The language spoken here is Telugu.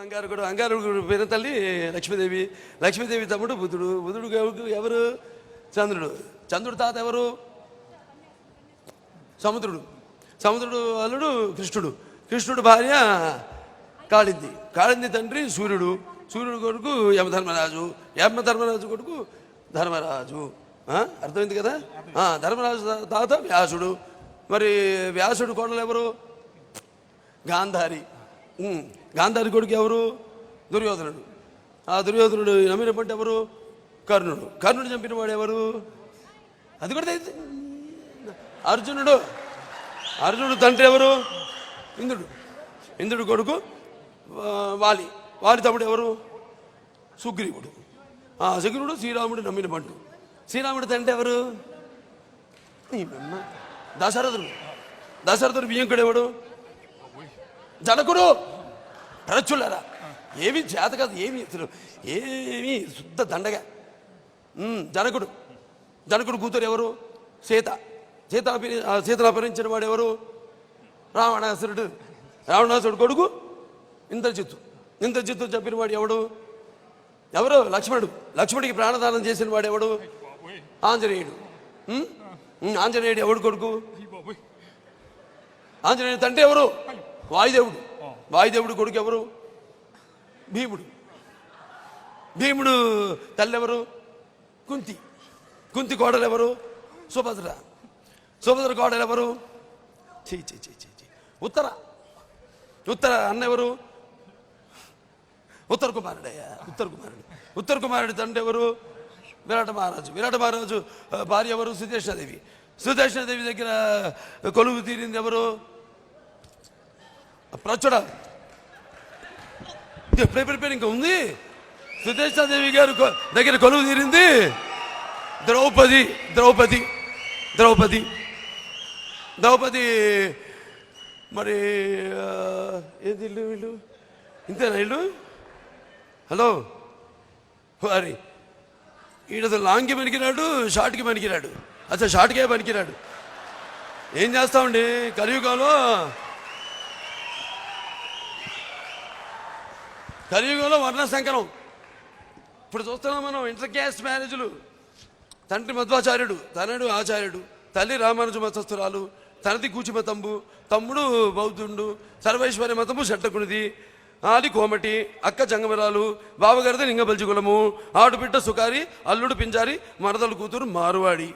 అంగారకుడు, అంగారకుడు పేరు తల్లి లక్ష్మీదేవి, లక్ష్మీదేవి తమ్ముడు బుధుడు, బుధుడు ఎవరు చంద్రుడు, చంద్రుడు తాత ఎవరు సముద్రుడు, సముద్రుడు అల్లుడు కృష్ణుడు, కృష్ణుడు భార్య కాళింది, కాళింది తండ్రి సూర్యుడు, సూర్యుడు కొడుకు యమధర్మరాజు, యమధర్మరాజు కొడుకు ధర్మరాజు. అర్థమైంది కదా. ధర్మరాజు తాత వ్యాసుడు, మరి వ్యాసుడు కోడలు ఎవరు గాంధారి, గాంధారి కొడుకు ఎవరు దుర్యోధనుడు, ఆ దుర్యోధనుడు నమ్మిన పంట ఎవరు కర్ణుడు, కర్ణుడు చంపిన వాడు ఎవరు అది కూడా అర్జునుడు, అర్జునుడు తండ్రి ఎవరు ఇంద్రుడు, ఇంద్రుడు కొడుకు వాలి, వాలి తమ్ముడు ఎవరు సుగ్రీవుడు, సుగ్రీవుడు శ్రీరాముడు నమ్మిన పండు, శ్రీరాముడు తండ్రి ఎవరు దశరథుడు, దశరథుడు బియ్యంకుడు ఎవడు జనకుడు. రచ్చులరా ఏమి చేత కాదు, ఏమి శుద్ధ దండగా. జనకుడు, జనకుడు కూతురు ఎవరు సీత, సీతను అపహరించిన వాడు ఎవరు రావణాసురుడు, రావణాసురుడు కొడుకు ఇంద్రజిత్తు, ఇంద్రజిత్తు చెప్పిన వాడు ఎవరు లక్ష్మణుడు, లక్ష్మణుడికి ప్రాణదానం చేసిన వాడు ఎవడు ఆంజనేయుడు, ఆంజనేయుడు ఎవడు కొడుకు, ఆంజనేయుడు తండ్రి ఎవరు వాయుదేవుడు, వాయుదేవుడు కొడుకు ఎవరు భీముడు, భీముడు తల్లి ఎవరు కుంతి, కుంతి కోడలు ఎవరు సుభద్ర, సుభద్ర కోడలు ఎవరు చీ చీ చీ చీ ఉత్తర, ఉత్తర అన్న ఎవరు ఉత్తర కుమారుడయ్యా, ఉత్తర కుమారుడు, ఉత్తర కుమారుడు తండ్రి ఎవరు విరాట మహారాజు, విరాట మహారాజు భార్య ఎవరు సుదేష్ణాదేవి, సుదేష్ణాదేవి దగ్గర కొలువు తీరింది ఎవరు ప్రచుడ, ఎప్పుడెప్పుడు ఇంకా ఉంది. సుదేష్ణాదేవి గారు దగ్గర కొలువు తీరింది ద్రౌపది, ద్రౌపది, ద్రౌపది, ద్రౌపది. మరి ఏది ఇల్లు వీళ్ళు ఇంతేనా ఇల్లు. హలో వారి ఈడతో లాంగ్కి పనికిరాడు, షార్ట్కి పనికిరాడు, అసలు షార్ట్కే పనికిరాడు. ఏం చేస్తామండి కలియుగంలో, కలియుగంలో వర్ణశంకరం. ఇప్పుడు చూస్తున్నాం మనం ఇంటర్ క్యాస్ట్ మ్యారేజ్లు. తండ్రి మధ్వాచార్యుడు, తనడు ఆచార్యుడు, తల్లి రామానుజ మతస్థురాలు, తనది కూచిమతంబు, తమ్ముడు బౌద్ధుడు, సర్వేశ్వరి మతము షట్టకునిది, ఆది కోమటి, అక్క జంగమరాలు, బావగారిది లింగబల్జి కులము, ఆడుబిడ్డ సుకారి, అల్లుడు పింజారి, మరదలు కూతురు మారువాడి.